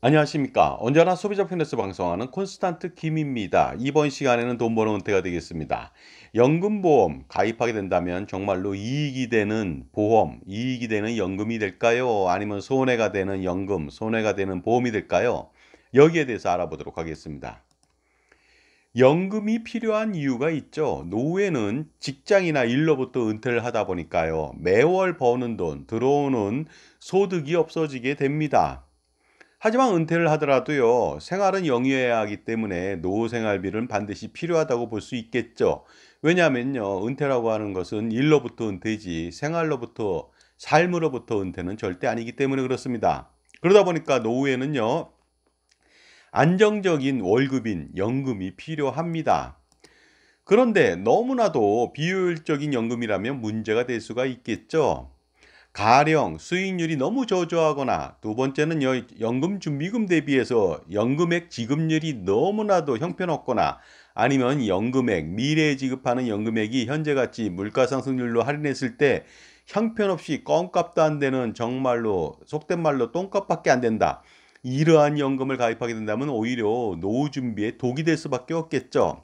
안녕하십니까. 언제나 소비자 편에서 방송하는 콘스탄트 김입니다. 이번 시간에는 돈 버는 은퇴가 되겠습니다. 연금보험 가입하게 된다면 정말로 이익이 되는 보험, 이익이 되는 연금이 될까요? 아니면 손해가 되는 연금, 손해가 되는 보험이 될까요? 여기에 대해서 알아보도록 하겠습니다. 연금이 필요한 이유가 있죠. 노후에는 직장이나 일로부터 은퇴를 하다 보니까요. 매월 버는 돈, 들어오는 소득이 없어지게 됩니다. 하지만 은퇴를 하더라도요, 생활은 영위해야 하기 때문에 노후 생활비는 반드시 필요하다고 볼 수 있겠죠. 왜냐하면요, 은퇴라고 하는 것은 일로부터 은퇴지, 생활로부터, 삶으로부터 은퇴는 절대 아니기 때문에 그렇습니다. 그러다 보니까 노후에는요, 안정적인 월급인 연금이 필요합니다. 그런데 너무나도 비효율적인 연금이라면 문제가 될 수가 있겠죠. 가령 수익률이 너무 저조하거나 두 번째는 연금 준비금 대비해서 연금액 지급률이 너무나도 형편없거나 아니면 연금액 미래에 지급하는 연금액이 현재같이 물가상승률로 할인했을 때 형편없이 껌값도 안 되는 정말로 속된 말로 똥값밖에 안 된다. 이러한 연금을 가입하게 된다면 오히려 노후 준비에 독이 될 수밖에 없겠죠.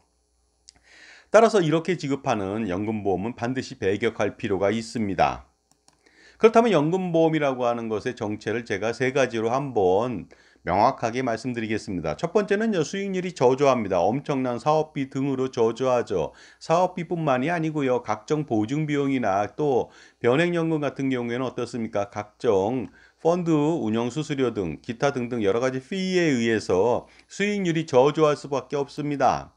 따라서 이렇게 지급하는 연금보험은 반드시 배격할 필요가 있습니다. 그렇다면 연금보험이라고 하는 것의 정체를 제가 세 가지로 한번 명확하게 말씀드리겠습니다. 첫 번째는요, 수익률이 저조합니다. 엄청난 사업비 등으로 저조하죠. 사업비뿐만이 아니고요, 각종 보증비용이나 또 변액연금 같은 경우에는 어떻습니까? 각종 펀드 운영 수수료 등 기타 등등 여러 가지 피에 의해서 수익률이 저조할 수밖에 없습니다.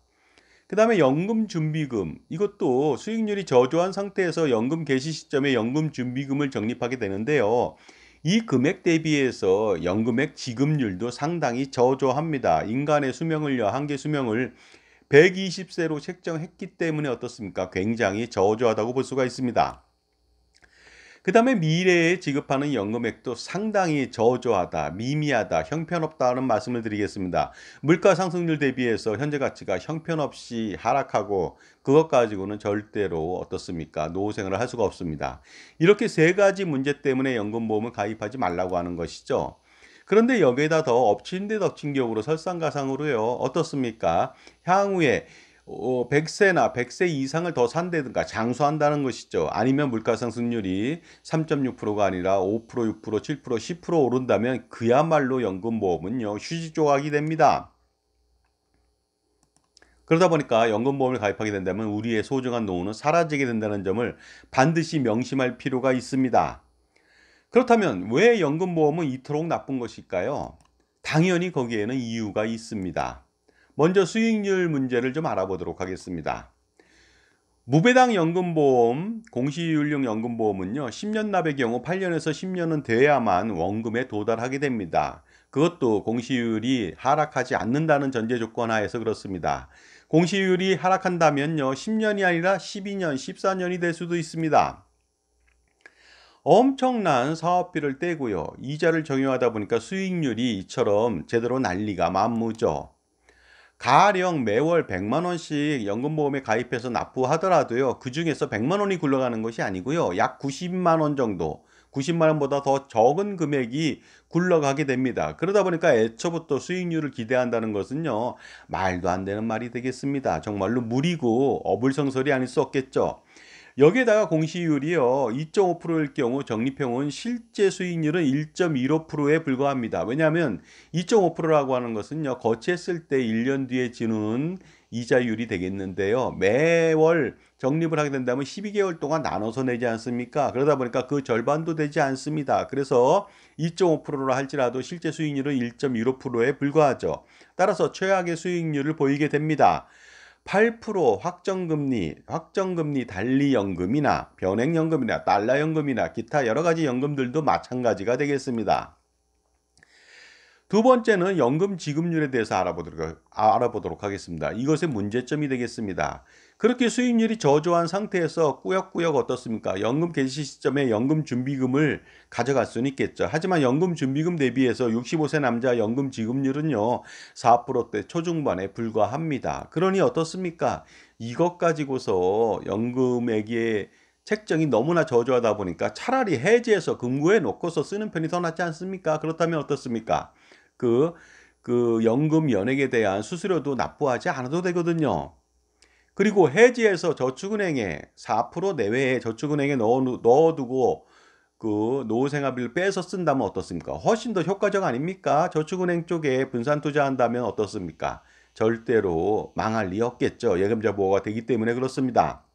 그다음에 연금 준비금 이것도 수익률이 저조한 상태에서 연금 개시 시점에 연금 준비금을 적립하게 되는데요. 이 금액 대비해서 연금액 지급률도 상당히 저조합니다. 인간의 수명을요, 한계 수명을 120세로 책정했기 때문에 어떻습니까? 굉장히 저조하다고 볼 수가 있습니다. 그 다음에 미래에 지급하는 연금액도 상당히 저조하다, 미미하다, 형편없다는 말씀을 드리겠습니다. 물가 상승률 대비해서 현재 가치가 형편없이 하락하고 그것 가지고는 절대로 어떻습니까? 노후 생활을 할 수가 없습니다. 이렇게 세 가지 문제 때문에 연금보험을 가입하지 말라고 하는 것이죠. 그런데 여기에다 더 엎친 데 덮친 격으로 설상가상으로요. 어떻습니까? 향후에 100세나 100세 이상을 더 산다든가 장수한다는 것이죠. 아니면 물가상승률이 3.6%가 아니라 5%, 6%, 7%, 10% 오른다면 그야말로 연금보험은요, 휴지 조각이 됩니다. 그러다 보니까 연금보험을 가입하게 된다면 우리의 소중한 노후는 사라지게 된다는 점을 반드시 명심할 필요가 있습니다. 그렇다면 왜 연금보험은 이토록 나쁜 것일까요? 당연히 거기에는 이유가 있습니다. 먼저 수익률 문제를 좀 알아보도록 하겠습니다. 무배당 연금보험, 공시이율용 연금보험은요, 10년 납의 경우 8년에서 10년은 돼야만 원금에 도달하게 됩니다. 그것도 공시율이 하락하지 않는다는 전제 조건 하에서 그렇습니다. 공시율이 하락한다면요, 10년이 아니라 12년, 14년이 될 수도 있습니다. 엄청난 사업비를 떼고요, 이자를 정유하다 보니까 수익률이 이처럼 제대로 난리가 만무죠. 가령 매월 100만 원씩 연금보험에 가입해서 납부하더라도요. 그중에서 100만 원이 굴러가는 것이 아니고요. 약 90만 원 정도, 90만 원보다 더 적은 금액이 굴러가게 됩니다. 그러다 보니까 애초부터 수익률을 기대한다는 것은요. 말도 안 되는 말이 되겠습니다. 정말로 무리고 어불성설이 아닐 수 없겠죠. 여기에다가 공시율이요, 2.5%일 경우 적립형은 실제 수익률은 1.15%에 불과합니다. 왜냐하면 2.5%라고 하는 것은요, 거치했을 때 1년 뒤에 주는 이자율이 되겠는데요. 매월 적립을 하게 된다면 12개월 동안 나눠서 내지 않습니까? 그러다 보니까 그 절반도 되지 않습니다. 그래서 2.5%라 할지라도 실제 수익률은 1.15%에 불과하죠. 따라서 최악의 수익률을 보이게 됩니다. 8% 확정금리 달리연금이나 변액연금이나 달러연금이나 기타 여러 가지 연금들도 마찬가지가 되겠습니다. 두 번째는 연금 지급률에 대해서 알아보도록 하겠습니다. 이것의 문제점이 되겠습니다. 그렇게 수익률이 저조한 상태에서 꾸역꾸역 어떻습니까? 연금 개시 시점에 연금 준비금을 가져갈 수는 있겠죠. 하지만 연금 준비금 대비해서 65세 남자 연금 지급률은요, 4%대 초중반에 불과합니다. 그러니 어떻습니까? 이것 가지고서 연금액의 책정이 너무나 저조하다 보니까 차라리 해지해서 금고에 놓고서 쓰는 편이 더 낫지 않습니까? 그렇다면 어떻습니까? 그 연금 연액에 대한 수수료도 납부하지 않아도 되거든요. 그리고 해지해서 저축은행에 4% 내외의 저축은행에 넣어두고 그 노후생활비를 빼서 쓴다면 어떻습니까? 훨씬 더 효과적 아닙니까? 저축은행 쪽에 분산 투자한다면 어떻습니까? 절대로 망할 리 없겠죠. 예금자 보호가 되기 때문에 그렇습니다.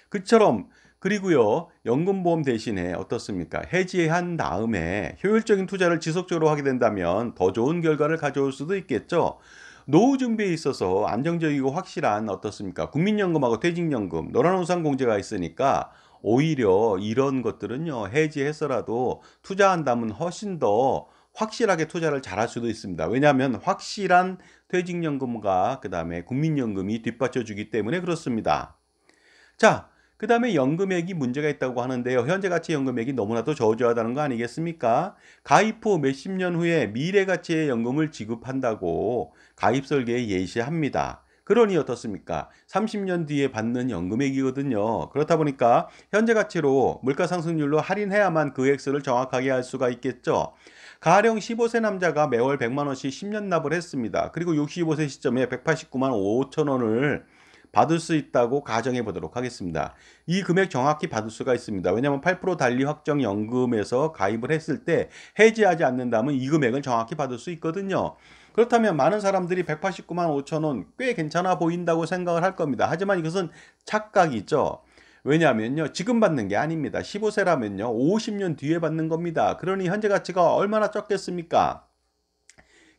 그처럼 그리고요, 연금보험 대신에 어떻습니까? 해지한 다음에 효율적인 투자를 지속적으로 하게 된다면 더 좋은 결과를 가져올 수도 있겠죠. 노후 준비에 있어서 안정적이고 확실한 어떻습니까? 국민연금하고 퇴직연금, 노란우산공제가 있으니까 오히려 이런 것들은요, 해지해서라도 투자한다면 훨씬 더 확실하게 투자를 잘할 수도 있습니다. 왜냐하면 확실한 퇴직연금과 그 다음에 국민연금이 뒷받쳐 주기 때문에 그렇습니다. 자, 그 다음에 연금액이 문제가 있다고 하는데요. 현재 가치 연금액이 너무나도 저조하다는 거 아니겠습니까? 가입 후 몇십 년 후에 미래 가치의 연금을 지급한다고 가입 설계에 예시합니다. 그러니 어떻습니까? 30년 뒤에 받는 연금액이거든요. 그렇다 보니까 현재 가치로 물가 상승률로 할인해야만 그 액수를 정확하게 할 수가 있겠죠. 가령 15세 남자가 매월 100만 원씩 10년 납을 했습니다. 그리고 65세 시점에 189만 5천 원을 받을 수 있다고 가정해 보도록 하겠습니다. 이 금액 정확히 받을 수가 있습니다. 왜냐하면 8% 단리 확정 연금에서 가입을 했을 때 해지하지 않는다면 이 금액을 정확히 받을 수 있거든요. 그렇다면 많은 사람들이 189만 5천 원 꽤 괜찮아 보인다고 생각을 할 겁니다. 하지만 이것은 착각이죠. 왜냐하면요, 지금 받는 게 아닙니다. 15세라면요 50년 뒤에 받는 겁니다. 그러니 현재 가치가 얼마나 적겠습니까?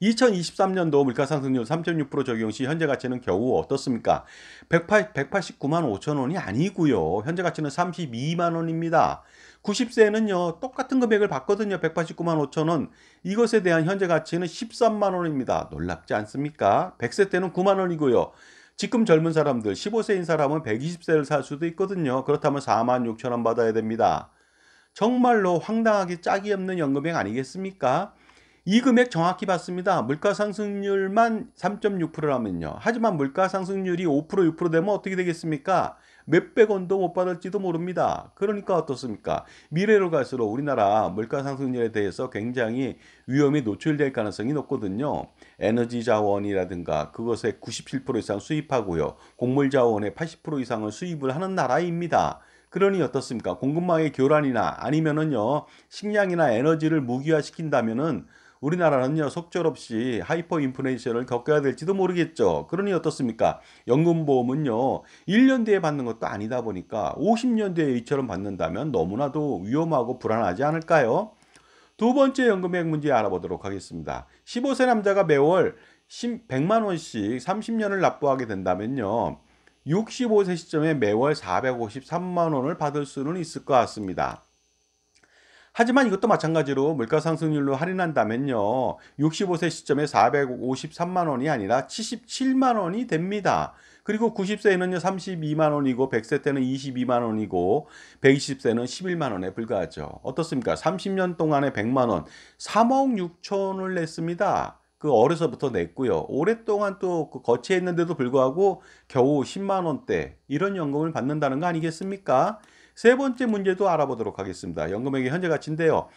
2023년도 물가상승률 3.6% 적용 시 현재 가치는 겨우 어떻습니까? 189만 5천 원이 아니고요. 현재 가치는 32만 원입니다. 90세는요. 똑같은 금액을 받거든요. 189만 5천 원. 이것에 대한 현재 가치는 13만 원입니다. 놀랍지 않습니까? 100세 때는 9만 원이고요. 지금 젊은 사람들 15세인 사람은 120세를 살 수도 있거든요. 그렇다면 4만 6천 원 받아야 됩니다. 정말로 황당하게 짝이 없는 연금액 아니겠습니까? 이 금액 정확히 받습니다. 물가 상승률만 3.6%라면요. 하지만 물가 상승률이 5% 6% 되면 어떻게 되겠습니까? 몇백 원도 못 받을지도 모릅니다. 그러니까 어떻습니까? 미래로 갈수록 우리나라 물가 상승률에 대해서 굉장히 위험에 노출될 가능성이 높거든요. 에너지 자원이라든가 그것의 97% 이상 수입하고요. 곡물 자원의 80% 이상을 수입을 하는 나라입니다. 그러니 어떻습니까? 공급망의 교란이나 아니면은요, 식량이나 에너지를 무기화시킨다면은 우리나라는요, 속절없이 하이퍼 인플레이션을 겪어야 될지도 모르겠죠. 그러니 어떻습니까? 연금보험은요, 1년 뒤에 받는 것도 아니다 보니까 50년 뒤에 이처럼 받는다면 너무나도 위험하고 불안하지 않을까요? 두 번째 연금액 문제 알아보도록 하겠습니다. 15세 남자가 매월 100만 원씩 30년을 납부하게 된다면요, 65세 시점에 매월 453만 원을 받을 수는 있을 것 같습니다. 하지만 이것도 마찬가지로 물가상승률로 할인한다면요, 65세 시점에 453만 원이 아니라 77만 원이 됩니다. 그리고 90세에는요 32만 원이고 100세 때는 22만 원이고 120세는 11만 원에 불과하죠. 어떻습니까? 30년 동안에 100만 원, 3억 6천을 냈습니다. 그 어려서부터 냈고요. 오랫동안 또 거치했는데도 불구하고 겨우 10만 원대 이런 연금을 받는다는 거 아니겠습니까? 세 번째 문제도 알아보도록 하겠습니다. 연금액의 현재 가치인데요.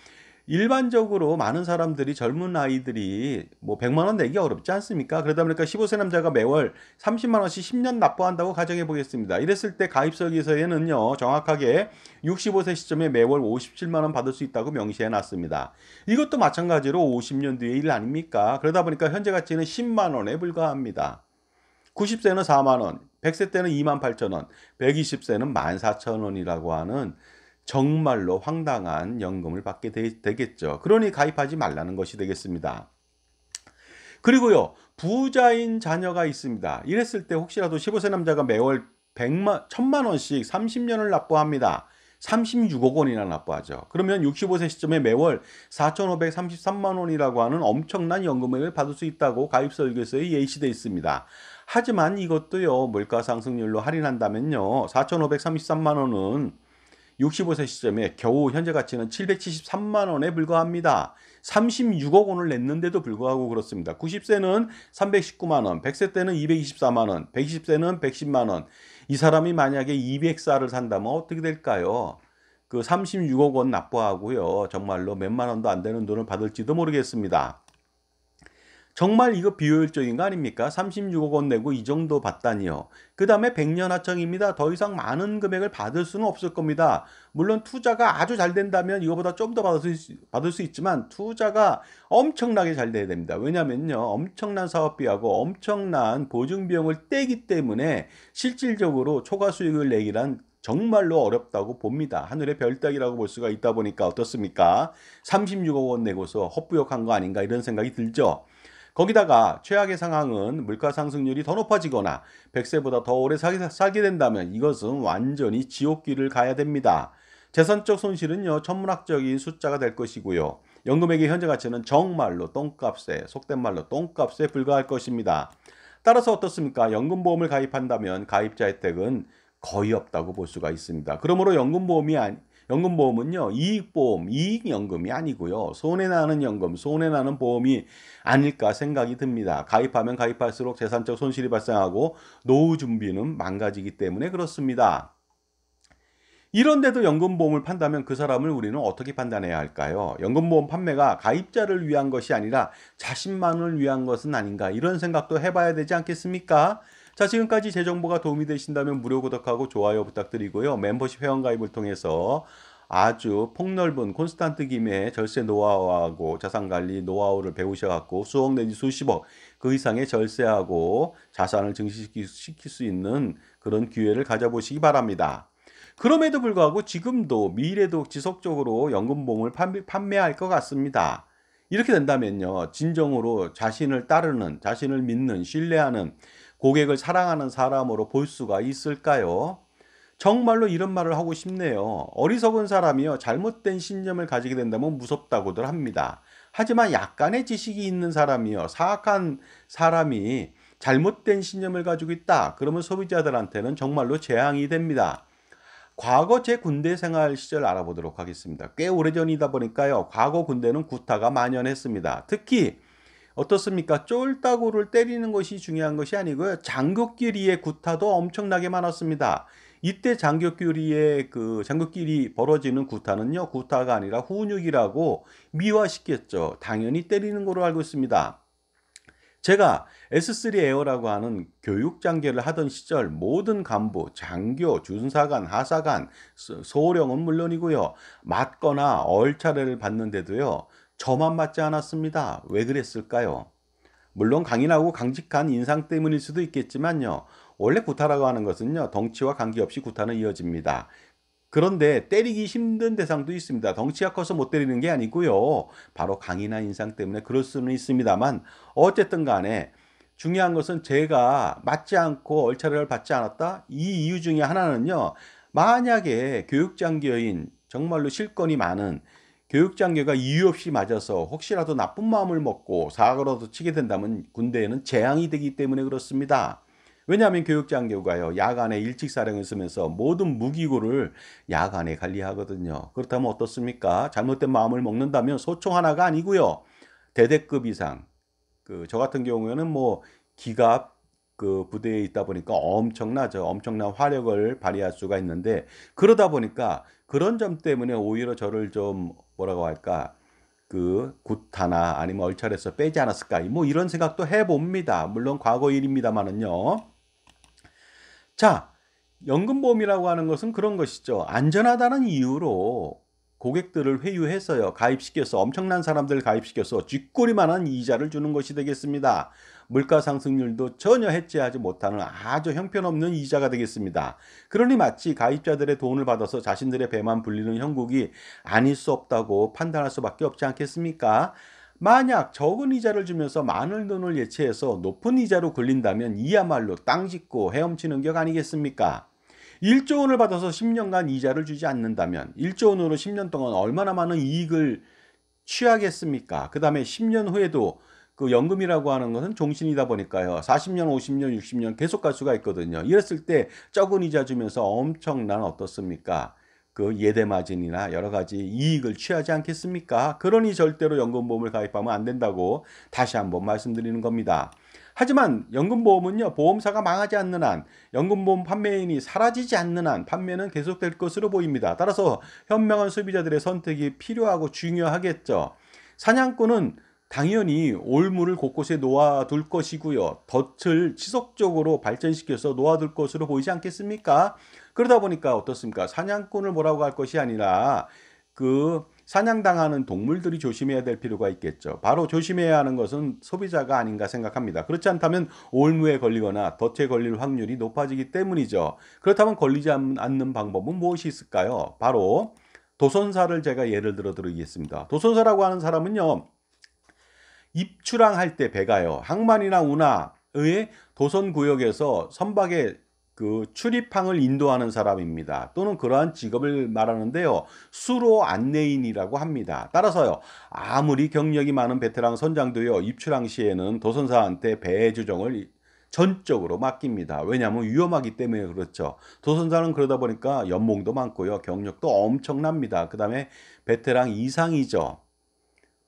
일반적으로 많은 사람들이 젊은 아이들이 뭐 100만 원 내기 어렵지 않습니까? 그러다 보니까 15세 남자가 매월 30만 원씩 10년 납부한다고 가정해 보겠습니다. 이랬을 때 가입설계서에는요, 정확하게 65세 시점에 매월 57만 원 받을 수 있다고 명시해 놨습니다. 이것도 마찬가지로 50년 뒤의 일 아닙니까? 그러다 보니까 현재 가치는 10만 원에 불과합니다. 90세는 4만 원, 100세 때는 2만 8천 원, 120세는 14,000원이라고 하는 정말로 황당한 연금을 받게 되겠죠. 그러니 가입하지 말라는 것이 되겠습니다. 그리고요, 부자인 자녀가 있습니다. 이랬을 때 혹시라도 15세 남자가 매월 1000만 원씩 30년을 납부합니다. 36억 원이나 납부하죠. 그러면 65세 시점에 매월 4,533만 원이라고 하는 엄청난 연금액을 받을 수 있다고 가입설계서에 예시되어 있습니다. 하지만 이것도요, 물가 상승률로 할인한다면요, 4,533만 원은 65세 시점에 겨우 현재 가치는 773만 원에 불과합니다. 36억 원을 냈는데도 불구하고 그렇습니다. 90세는 319만 원, 100세 때는 224만 원, 120세는 110만 원. 이 사람이 만약에 200살을 산다면 어떻게 될까요? 그 36억 원 납부하고요, 정말로 몇만 원도 안 되는 돈을 받을지도 모르겠습니다. 정말 이거 비효율적인 거 아닙니까? 36억 원 내고 이 정도 받다니요. 그 다음에 100년 하청입니다. 더 이상 많은 금액을 받을 수는 없을 겁니다. 물론 투자가 아주 잘 된다면 이거보다 좀 더 받을 수 있지만 투자가 엄청나게 잘 돼야 됩니다. 왜냐면요. 엄청난 사업비하고 엄청난 보증비용을 떼기 때문에 실질적으로 초과 수익을 내기란 정말로 어렵다고 봅니다. 하늘의 별 따기라고 볼 수가 있다 보니까 어떻습니까? 36억 원 내고서 헛부역한 거 아닌가 이런 생각이 들죠. 거기다가 최악의 상황은 물가 상승률이 더 높아지거나 100세보다 더 오래 살게 된다면 이것은 완전히 지옥길을 가야 됩니다. 재산적 손실은요, 천문학적인 숫자가 될 것이고요. 연금액의 현재 가치는 정말로 똥값에, 속된 말로 똥값에 불과할 것입니다. 따라서 어떻습니까? 연금보험을 가입한다면 가입자 혜택은 거의 없다고 볼 수가 있습니다. 그러므로 연금보험은요, 이익보험, 이익연금이 아니고요. 손해나는 연금, 손해나는 보험이 아닐까 생각이 듭니다. 가입하면 가입할수록 재산적 손실이 발생하고 노후 준비는 망가지기 때문에 그렇습니다. 이런데도 연금보험을 판다면 그 사람을 우리는 어떻게 판단해야 할까요? 연금보험 판매가 가입자를 위한 것이 아니라 자신만을 위한 것은 아닌가 이런 생각도 해봐야 되지 않겠습니까? 자, 지금까지 제 정보가 도움이 되신다면 무료 구독하고 좋아요 부탁드리고요. 멤버십 회원가입을 통해서 아주 폭넓은 콘스탄트 김의 절세 노하우하고 자산관리 노하우를 배우셔갖고 수억 내지 수십억 그 이상의 절세하고 자산을 증식시킬 수 있는 그런 기회를 가져보시기 바랍니다. 그럼에도 불구하고 지금도 미래도 지속적으로 연금보험을 판매할 것 같습니다. 이렇게 된다면요. 진정으로 자신을 따르는, 자신을 믿는, 신뢰하는, 고객을 사랑하는 사람으로 볼 수가 있을까요? 정말로 이런 말을 하고 싶네요. 어리석은 사람이요. 잘못된 신념을 가지게 된다면 무섭다고들 합니다. 하지만 약간의 지식이 있는 사람이요. 사악한 사람이 잘못된 신념을 가지고 있다. 그러면 소비자들한테는 정말로 재앙이 됩니다. 과거 제 군대 생활 시절 알아보도록 하겠습니다. 꽤 오래전이다 보니까요. 과거 군대는 구타가 만연했습니다. 특히 어떻습니까? 쫄따구를 때리는 것이 중요한 것이 아니고요. 장교끼리의 구타도 엄청나게 많았습니다. 이때 장교끼리 벌어지는 구타는요. 구타가 아니라 훈육이라고 미화시켰죠. 당연히 때리는 거로 알고 있습니다. 제가 S3 에어라고 하는 교육 장교를 하던 시절 모든 간부, 장교, 준사관, 하사관, 소령은 물론이고요. 맞거나 얼차례를 받는데도요. 저만 맞지 않았습니다. 왜 그랬을까요? 물론 강인하고 강직한 인상 때문일 수도 있겠지만요. 원래 구타라고 하는 것은요. 덩치와 관계없이 구타는 이어집니다. 그런데 때리기 힘든 대상도 있습니다. 덩치가 커서 못 때리는 게 아니고요. 바로 강인한 인상 때문에 그럴 수는 있습니다만 어쨌든 간에 중요한 것은 제가 맞지 않고 얼차례를 받지 않았다? 이 이유 중에 하나는요. 만약에 교육장교인 정말로 실권이 많은 교육장교가 이유 없이 맞아서 혹시라도 나쁜 마음을 먹고 사고라도 치게 된다면 군대에는 재앙이 되기 때문에 그렇습니다. 왜냐하면 교육장교가요. 야간에 일찍 사령을 쓰면서 모든 무기고를 야간에 관리하거든요. 그렇다면 어떻습니까? 잘못된 마음을 먹는다면 소총 하나가 아니고요. 대대급 이상. 저 같은 경우에는 뭐 기갑 부대에 있다 보니까 엄청나죠. 엄청난 화력을 발휘할 수가 있는데 그러다 보니까 그런 점 때문에 오히려 저를 좀 뭐라고 할까? 구타나 아니면 얼차려서 빼지 않았을까? 뭐 이런 생각도 해봅니다. 물론 과거 일입니다만은요. 자, 연금보험이라고 하는 것은 그런 것이죠. 안전하다는 이유로 고객들을 회유해서요. 가입시켜서 엄청난 사람들 가입시켜서 쥐꼬리만한 이자를 주는 것이 되겠습니다. 물가 상승률도 전혀 해지하지 못하는 아주 형편없는 이자가 되겠습니다. 그러니 마치 가입자들의 돈을 받아서 자신들의 배만 불리는 형국이 아닐 수 없다고 판단할 수밖에 없지 않겠습니까? 만약 적은 이자를 주면서 많은 돈을 예치해서 높은 이자로 굴린다면 이야말로 땅 짚고 헤엄치는 격 아니겠습니까? 1조 원을 받아서 10년간 이자를 주지 않는다면 1조 원으로 10년 동안 얼마나 많은 이익을 취하겠습니까? 그 다음에 10년 후에도 연금이라고 하는 것은 종신이다 보니까요. 40년, 50년, 60년 계속 갈 수가 있거든요. 이랬을 때 적은 이자 주면서 엄청난 어떻습니까? 예대 마진이나 여러 가지 이익을 취하지 않겠습니까? 그러니 절대로 연금보험을 가입하면 안 된다고 다시 한번 말씀드리는 겁니다. 하지만 연금보험은요. 보험사가 망하지 않는 한, 연금보험 판매인이 사라지지 않는 한 판매는 계속될 것으로 보입니다. 따라서 현명한 소비자들의 선택이 필요하고 중요하겠죠. 사냥꾼은 당연히 올물을 곳곳에 놓아둘 것이고요. 덫을 지속적으로 발전시켜서 놓아둘 것으로 보이지 않겠습니까? 그러다 보니까 어떻습니까? 사냥꾼을 뭐라고 할 것이 아니라 그 사냥당하는 동물들이 조심해야 될 필요가 있겠죠. 바로 조심해야 하는 것은 소비자가 아닌가 생각합니다. 그렇지 않다면 올무에 걸리거나 덫에 걸릴 확률이 높아지기 때문이죠. 그렇다면 걸리지 않는 방법은 무엇이 있을까요? 바로 도선사를 제가 예를 들어 드리겠습니다. 도선사라고 하는 사람은요, 입출항할 때 배가요, 항만이나 운하의 도선 구역에서 선박의 그 출입항을 인도하는 사람입니다. 또는 그러한 직업을 말하는데요, 수로 안내인이라고 합니다. 따라서요, 아무리 경력이 많은 베테랑 선장도요, 입출항 시에는 도선사한테 배 조정을 전적으로 맡깁니다. 왜냐하면 위험하기 때문에 그렇죠. 도선사는 그러다 보니까 연봉도 많고요, 경력도 엄청납니다. 그 다음에 베테랑 이상이죠.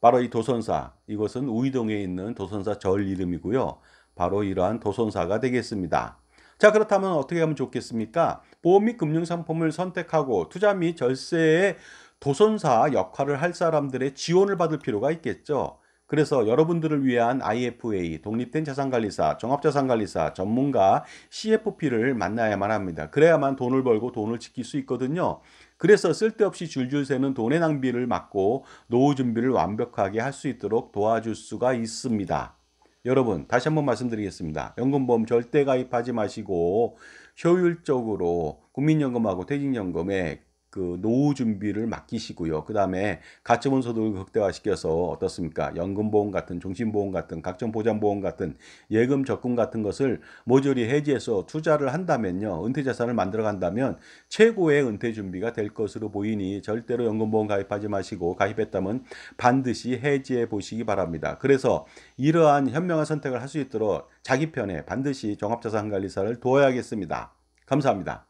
바로 이 도선사, 이곳은 우이동에 있는 도선사 절 이름이고요. 바로 이러한 도선사가 되겠습니다. 자, 그렇다면 어떻게 하면 좋겠습니까? 보험 및 금융상품을 선택하고 투자 및 절세의 도선사 역할을 할 사람들의 지원을 받을 필요가 있겠죠. 그래서 여러분들을 위한 IFA, 독립된 자산관리사, 종합자산관리사, 전문가 CFP를 만나야만 합니다. 그래야만 돈을 벌고 돈을 지킬 수 있거든요. 그래서 쓸데없이 줄줄 새는 돈의 낭비를 막고 노후 준비를 완벽하게 할 수 있도록 도와줄 수가 있습니다. 여러분, 다시 한번 말씀드리겠습니다. 연금보험 절대 가입하지 마시고 효율적으로 국민연금하고 퇴직연금에 그 노후 준비를 맡기시고요. 그 다음에 가처분 소득을 극대화시켜서 어떻습니까? 연금보험 같은, 종신보험 같은, 각종 보장보험 같은, 예금 적금 같은 것을 모조리 해지해서 투자를 한다면요, 은퇴자산을 만들어 간다면 최고의 은퇴 준비가 될 것으로 보이니 절대로 연금보험 가입하지 마시고, 가입했다면 반드시 해지해 보시기 바랍니다. 그래서 이러한 현명한 선택을 할 수 있도록 자기 편에 반드시 종합자산관리사를 두어야겠습니다. 감사합니다.